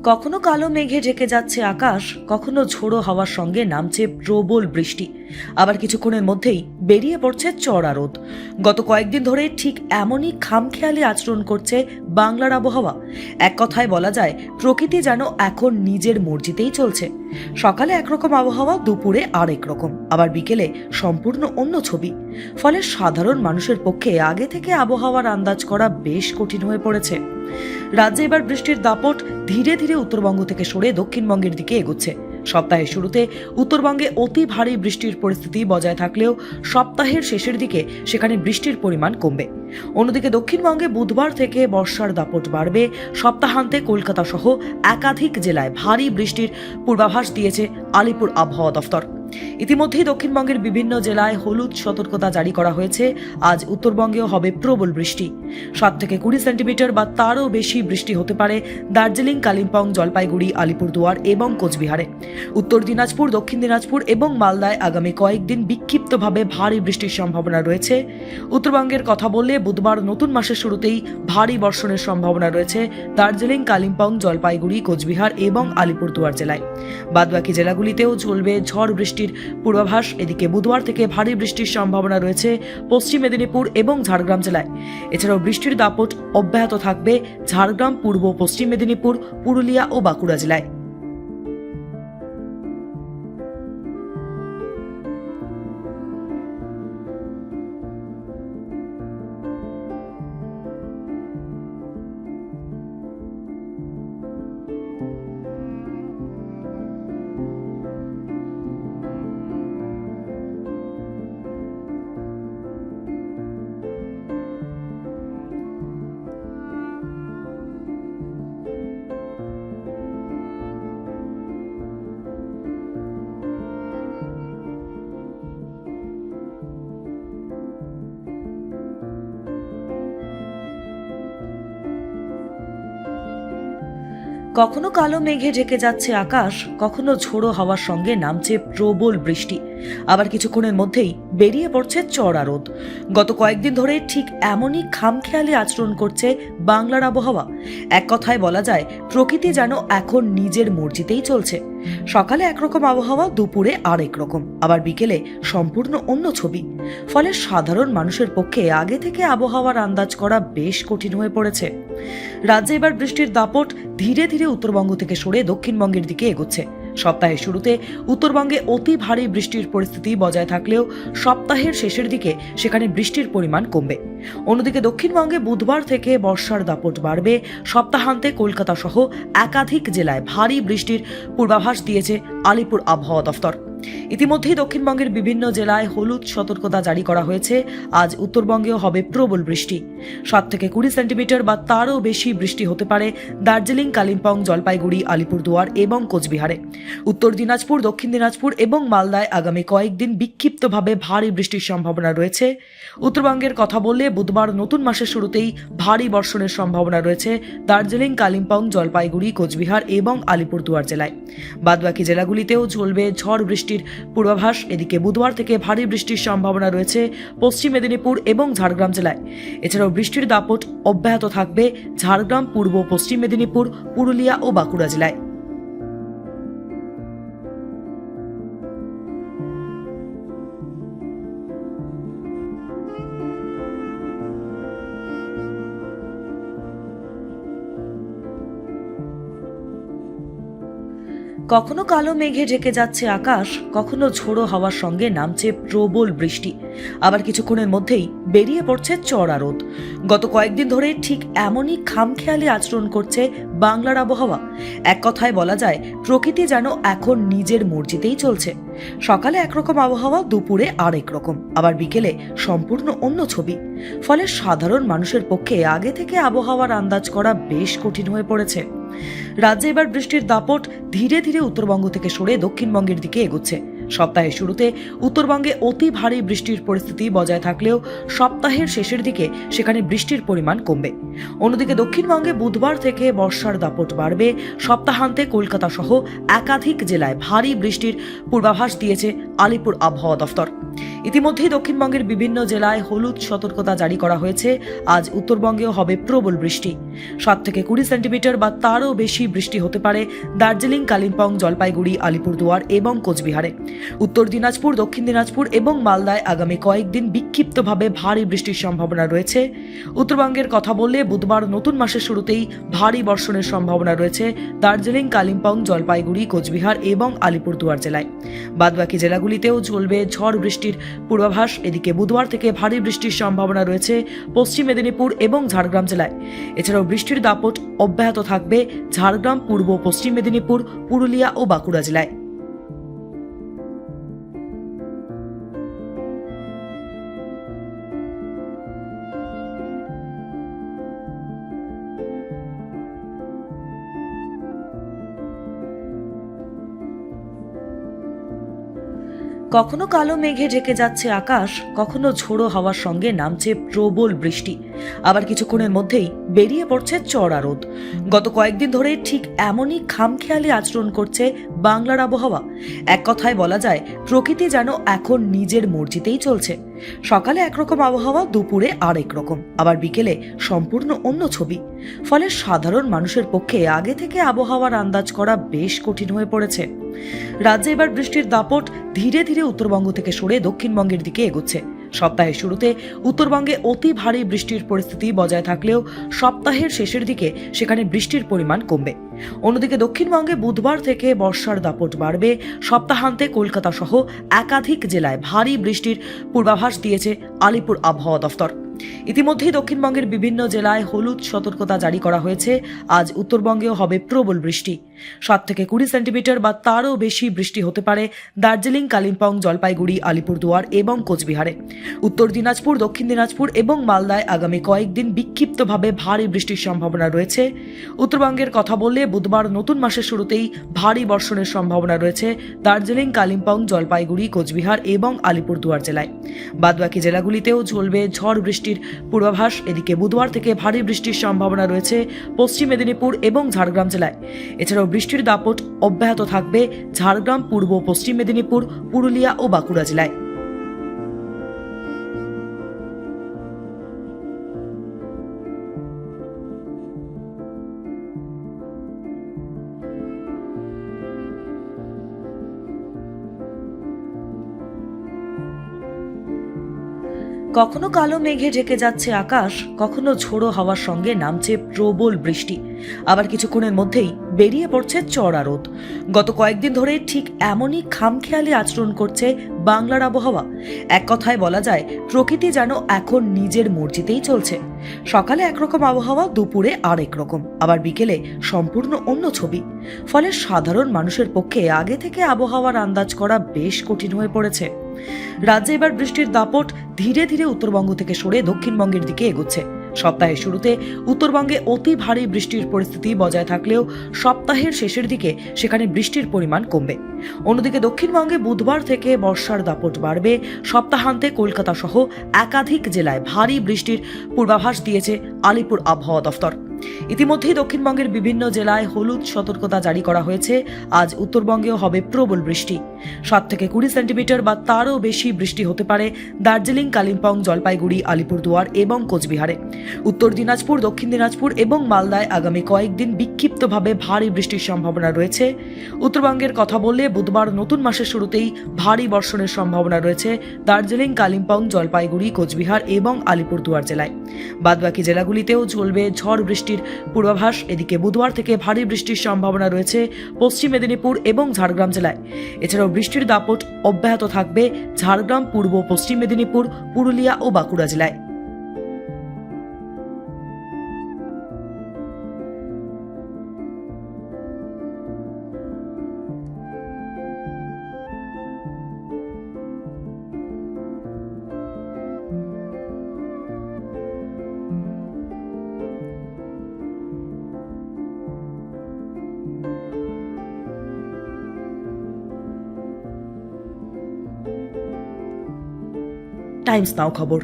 কখনো কালো মেঘে ঢেকে যাচ্ছে আকাশ, কখনো ঝোড়ো হাওয়ার সঙ্গে নামছে প্রবল বৃষ্টি, আবার কিছুক্ষণের মধ্যেই বেরিয়ে পড়ছে চড়া রোদ। গত কয়েকদিন ধরে ঠিক এমনই খামখেয়ালি আচরণ করছে বাংলার আবহাওয়া। এক কথায় বলা যায়, প্রকৃতি যেন এখন নিজের মর্জিতেই চলছে। সকালে একরকম আবহাওয়া, দুপুরে আরেক রকম, আবার বিকেলে সম্পূর্ণ অন্য ছবি। ফলে সাধারণ মানুষের পক্ষে আগে থেকে আবহাওয়ার আন্দাজ করা বেশ কঠিন হয়ে পড়েছে। রাজ্যে এবার বৃষ্টির দাপট ধীরে ধীরে উত্তরবঙ্গ থেকে সরে দক্ষিণবঙ্গের দিকে এগোচ্ছে। সপ্তাহের শুরুতে উত্তরবঙ্গে অতি ভারী বৃষ্টির পরিস্থিতি বজায় থাকলেও সপ্তাহের শেষের দিকে সেখানে বৃষ্টির পরিমাণ কমবে। অন্যদিকে দক্ষিণবঙ্গে বুধবার থেকে বর্ষার দাপট বাড়বে। সপ্তাহান্তে কলকাতা সহ একাধিক জেলায় ভারী বৃষ্টির পূর্বাভাস দিয়েছে আলিপুর আবহাওয়া দফতর। ইতিমধ্যেই দক্ষিণবঙ্গের বিভিন্ন জেলায় হলুদ সতর্কতা জারি করা হয়েছে। আজ উত্তরবঙ্গেও হবে প্রবল বৃষ্টি। 7 থেকে 20 সেন্টিমিটার বা তারও বেশি বৃষ্টি হতে পারে দার্জিলিং, কালিম্পং, জলপাইগুড়ি, আলিপুরদুয়ার এবং কোচবিহারে। উত্তর দিনাজপুর, দক্ষিণ দিনাজপুর এবং মালদায় আগামী কয়েকদিন বিক্ষিপ্তভাবে ভারী বৃষ্টির সম্ভাবনা রয়েছে। উত্তরবঙ্গের কথা বললে বুধবার নতুন মাসের শুরুতেই ভারী বর্ষণের সম্ভাবনা রয়েছে দার্জিলিং, কালিম্পং, জলপাইগুড়ি, কোচবিহার এবং আলিপুরদুয়ার জেলায়। বাদবাকি জেলাগুলিতেও চলবে ঝড় বৃষ্টির পূর্বাভাস। এদিকে বুধবার থেকে ভারী বৃষ্টির সম্ভাবনা রয়েছে পশ্চিম মেদিনীপুর এবং ঝাড়গ্রাম জেলায়। এছাড়াও বৃষ্টির দাপট অব্যাহত থাকবে ঝাড়গ্রাম, পূর্ব পশ্চিম মেদিনীপুর, পুরুলিয়া ও বাঁকুড়া জেলায়। কখনো কালো মেঘে ঢেকে যাচ্ছে আকাশ, কখনো ঝোড়ো হাওয়ার সঙ্গে নামছে প্রবল বৃষ্টি, আবার কিছুক্ষণের মধ্যেই বেরিয়ে পড়ছে চড়া রোদ। গত কয়েকদিন ধরে ঠিক এমনই খামখেয়ালি আচরণ করছে বাংলার আবহাওয়া। এক কথায় বলা যায়, প্রকৃতি যেন এখন নিজের মর্জিতেই চলছে। সকালে একরকম আবহাওয়া, দুপুরে আরেক রকম, আবার বিকেলে সম্পূর্ণ অন্য ছবি। ফলে সাধারণ মানুষের পক্ষে আগে থেকে আবহাওয়ার আন্দাজ করা বেশ কঠিন হয়ে পড়েছে। রাজ্যে এবার বৃষ্টির দাপট ধীরে ধীরে উত্তরবঙ্গ থেকে সরে দক্ষিণবঙ্গের দিকে এগোচ্ছে। সপ্তাহের শুরুতে উত্তরবঙ্গে অতি ভারী বৃষ্টির পরিস্থিতি বজায় থাকলেও সপ্তাহের শেষের দিকে সেখানে বৃষ্টির পরিমাণ কমবে। অন্যদিকে দক্ষিণবঙ্গে বুধবার থেকে বর্ষার দাপট বাড়বে। সপ্তাহান্তে কলকাতা সহ একাধিক জেলায় ভারী বৃষ্টির পূর্বাভাস দিয়েছে আলিপুর আবহাওয়া দফতর। ইতিমধ্যেই দক্ষিণবঙ্গের বিভিন্ন জেলায় হলুদ সতর্কতা জারি করা হয়েছে। আজ উত্তরবঙ্গেও হবে প্রবল বৃষ্টি। 7 থেকে 20 সেন্টিমিটার বা তারও বেশি বৃষ্টি হতে পারে দার্জিলিং, কালিম্পং, জলপাইগুড়ি, আলিপুরদুয়ার এবং কোচবিহারে। উত্তর দিনাজপুর, দক্ষিণ দিনাজপুর এবং মালদায় আগামী কয়েকদিন বিক্ষিপ্তভাবে ভারী বৃষ্টির সম্ভাবনা রয়েছে। উত্তরবঙ্গের কথা বললে বুধবার নতুন মাসের শুরুতেই ভারী বর্ষণের সম্ভাবনা রয়েছে দার্জিলিং, কালিম্পং, জলপাইগুড়ি, কোচবিহার এবং আলিপুরদুয়ার জেলায়। বাদবাকি জেলাগুলিতেও চলবে ঝড় বৃষ্টির পূর্বাভাস। এদিকে বুধবার থেকে ভারী বৃষ্টির সম্ভাবনা রয়েছে পশ্চিম মেদিনীপুর এবং ঝাড়গ্রাম জেলায়। এছাড়াও বৃষ্টির দাপট অব্যাহত থাকবে ঝাড়গ্রাম, পূর্ব পশ্চিম মেদিনীপুর, পুরুলিয়া ও বাঁকুড়া জেলায়। কখনো কালো মেঘে ঢেকে যাচ্ছে আকাশ, কখনো ঝোড়ো হাওয়ার সঙ্গে নামছে প্রবল বৃষ্টি, আবার কিছুক্ষণের মধ্যেই বেরিয়ে পড়ছে চড়া রোদ। গত কয়েকদিন ধরে ঠিক এমনই খামখেয়ালি আচরণ করছে বাংলার আবহাওয়া। এক কথায় বলা যায়, প্রকৃতি যেন এখন নিজের মর্জিতেই চলছে। সকালে একরকম আবহাওয়া, দুপুরে আরেক রকম, আবার বিকেলে সম্পূর্ণ অন্য ছবি। ফলে সাধারণ মানুষের পক্ষে আগে থেকে আবহাওয়ার আন্দাজ করা বেশ কঠিন হয়ে পড়েছে। রাজ্যে এবার বৃষ্টির দাপট ধীরে ধীরে উত্তরবঙ্গ থেকে সরে দক্ষিণবঙ্গের দিকে এগোচ্ছে। সপ্তাহের শুরুতে উত্তরবঙ্গে অতি ভারী বৃষ্টির পরিস্থিতি বজায় থাকলেও সপ্তাহের শেষের দিকে সেখানে বৃষ্টির পরিমাণ কমবে। অন্যদিকে দক্ষিণবঙ্গে বুধবার থেকে বর্ষার দাপট বাড়বে। সপ্তাহান্তে কলকাতা সহ একাধিক জেলায় ভারী বৃষ্টির পূর্বাভাস দিয়েছে আলিপুর আবহাওয়া দফতর। ইতিমধ্যেই দক্ষিণবঙ্গের বিভিন্ন জেলায় হলুদ সতর্কতা জারি করা হয়েছে। আজ উত্তরবঙ্গেও হবে প্রবল বৃষ্টি। 7 থেকে 20 সেন্টিমিটার বা তারও বেশি বৃষ্টি হতে পারে দার্জিলিং, কালিম্পং, জলপাইগুড়ি, আলিপুরদুয়ার এবং কোচবিহারে। উত্তর দিনাজপুর, দক্ষিণ দিনাজপুর এবং মালদায় আগামী কয়েকদিন বিক্ষিপ্তভাবে ভারী বৃষ্টির সম্ভাবনা রয়েছে। উত্তরবঙ্গের কথা বললে বুধবার নতুন মাসের শুরুতেই ভারী বর্ষণের সম্ভাবনা রয়েছে দার্জিলিং, কালিম্পং, জলপাইগুড়ি, কোচবিহার এবং আলিপুরদুয়ার জেলায়। বাদবাকি জেলাগুলিতেও চলবে ঝড় বৃষ্টির পূর্বাভাস। এদিকে বুধবার থেকে ভারী বৃষ্টির সম্ভাবনা রয়েছে পশ্চিম মেদিনীপুর এবং ঝাড়গ্রাম জেলায়। এছাড়াও বৃষ্টির দাপট অব্যাহত থাকবে ঝাড়গ্রাম, পূর্ব পশ্চিম মেদিনীপুর, পুরুলিয়া ও বাঁকুড়া জেলায়। কখনো কালো মেঘে ঢেকে যাচ্ছে আকাশ, কখনো ঝোড়ো হাওয়ার সঙ্গে নামছে প্রবল বৃষ্টি, আবার কিছুক্ষণের মধ্যেই বেরিয়ে পড়ছে চড়া রোদ। গত কয়েকদিন ধরে ঠিক এমনই খামখেয়ালি আচরণ করছে বাংলার আবহাওয়া। এক কথায় বলা যায়, প্রকৃতি যেন এখন নিজের মর্জিতেই চলছে। সকালে একরকম আবহাওয়া, দুপুরে আরেক রকম, আবার বিকেলে সম্পূর্ণ অন্য ছবি। ফলে সাধারণ মানুষের পক্ষে আগে থেকে আবহাওয়ার আন্দাজ করা বেশ কঠিন হয়ে পড়েছে। রাজ্যে এবার বৃষ্টির দাপট ধীরে ধীরে উত্তরবঙ্গ থেকে সরে দক্ষিণবঙ্গের দিকে এগোচ্ছে। সপ্তাহের শুরুতে উত্তরবঙ্গে অতি ভারী বৃষ্টির পরিস্থিতি বজায় থাকলেও সপ্তাহের শেষের দিকে সেখানে বৃষ্টির পরিমাণ কমবে। অন্যদিকে দক্ষিণবঙ্গে বুধবার থেকে বর্ষার দাপট বাড়বে। সপ্তাহান্তে কলকাতা সহ একাধিক জেলায় ভারী বৃষ্টির পূর্বাভাস দিয়েছে আলিপুর আবহাওয়া দফতর। ইতিমধ্যেই দক্ষিণবঙ্গের বিভিন্ন জেলায় হলুদ সতর্কতা জারি করা হয়েছে। আজ উত্তরবঙ্গেও হবে প্রবল বৃষ্টি। 7 থেকে 20 সেন্টিমিটার বা তারও বেশি বৃষ্টি হতে পারে দার্জিলিং, কালিম্পং, জলপাইগুড়ি, আলিপুরদুয়ার এবং কোচবিহারে। উত্তর দিনাজপুর, দক্ষিণ দিনাজপুর এবং মালদায় আগামী কয়েকদিন বিক্ষিপ্তভাবে ভারী বৃষ্টির সম্ভাবনা রয়েছে। উত্তরবঙ্গের কথা বললে বুধবার নতুন মাসের শুরুতেই ভারী বর্ষণের সম্ভাবনা রয়েছে দার্জিলিং, কালিম্পং, জলপাইগুড়ি, কোচবিহার এবং আলিপুরদুয়ার জেলায়। বাদবাকি জেলাগুলিতেও চলবে ঝড় বৃষ্টির পূর্বাভাস। এদিকে বুধবার থেকে ভারী বৃষ্টির সম্ভাবনা রয়েছে পশ্চিম মেদিনীপুর এবং ঝাড়গ্রাম জেলায়। এছাড়াও বৃষ্টির দাপট অব্যাহত থাকবে ঝাড়গ্রাম, পূর্ব পশ্চিম মেদিনীপুর, পুরুলিয়া ও বাঁকুড়া জেলায়। কখনো কালো মেঘে ঢেকে যাচ্ছে আকাশ, কখনো ঝোড়ো হাওয়ার সঙ্গে নামছে প্রবল বৃষ্টি, আবার কিছুক্ষণের মধ্যেই বেরিয়ে পড়ছে চড়া রোদ। গত কয়েকদিন ধরে ঠিক এমনই খামখেয়ালি আচরণ করছে বাংলার আবহাওয়া। এক কথায় বলা যায়, প্রকৃতি যেন এখন নিজের মর্জিতেই চলছে। সকালে একরকম আবহাওয়া, দুপুরে আরেক রকম, আবার বিকেলে সম্পূর্ণ অন্য ছবি। ফলে সাধারণ মানুষের পক্ষে আগে থেকে আবহাওয়ার আন্দাজ করা বেশ কঠিন হয়ে পড়েছে। রাজ্যে এবার বৃষ্টির দাপট ধীরে ধীরে উত্তরবঙ্গ থেকে সরে দক্ষিণবঙ্গের দিকে এগোচ্ছে। সপ্তাহের শুরুতে উত্তরবঙ্গে অতি ভারী বৃষ্টির পরিস্থিতি বজায় থাকলেও সপ্তাহের শেষের দিকে সেখানে বৃষ্টির পরিমাণ কমবে। অন্যদিকে দক্ষিণবঙ্গে বুধবার থেকে বর্ষার দাপট বাড়বে। সপ্তাহান্তে কলকাতা সহ একাধিক জেলায় ভারী বৃষ্টির পূর্বাভাস দিয়েছে আলিপুর আবহাওয়া দফতর। ইতিমধ্যেই দক্ষিণবঙ্গের বিভিন্ন জেলায় হলুদ সতর্কতা জারি করা হয়েছে। আজ উত্তরবঙ্গেও হবে প্রবল বৃষ্টি। 7 থেকে 20 সেন্টিমিটার বা তারও বেশি বৃষ্টি হতে পারে দার্জিলিং, কালিম্পং, জলপাইগুড়ি, আলিপুরদুয়ার এবং কোচবিহারে। উত্তর দিনাজপুর, দক্ষিণ দিনাজপুর এবং মালদায় আগামী কয়েকদিন বিক্ষিপ্তভাবে ভারী বৃষ্টির সম্ভাবনা রয়েছে। উত্তরবঙ্গের কথা বললে বুধবার নতুন মাসের শুরুতেই ভারী বর্ষণের সম্ভাবনা রয়েছে দার্জিলিং, কালিম্পং, জলপাইগুড়ি, কোচবিহার এবং আলিপুরদুয়ার জেলায়। বাদবাকি জেলাগুলিতেও চলবে ঝড় বৃষ্টির পূর্বাভাস। এদিকে বুধবার থেকে ভারী বৃষ্টির সম্ভাবনা রয়েছে পশ্চিম মেদিনীপুর এবং ঝাড়গ্রাম জেলায়। এছাড়াও বৃষ্টির দাপট অব্যাহত থাকবে ঝাড়গ্রাম, পূর্ব পশ্চিম মেদিনীপুর, পুরুলিয়া ও বাঁকুড়া জেলায়। টাইমস নাও খবর।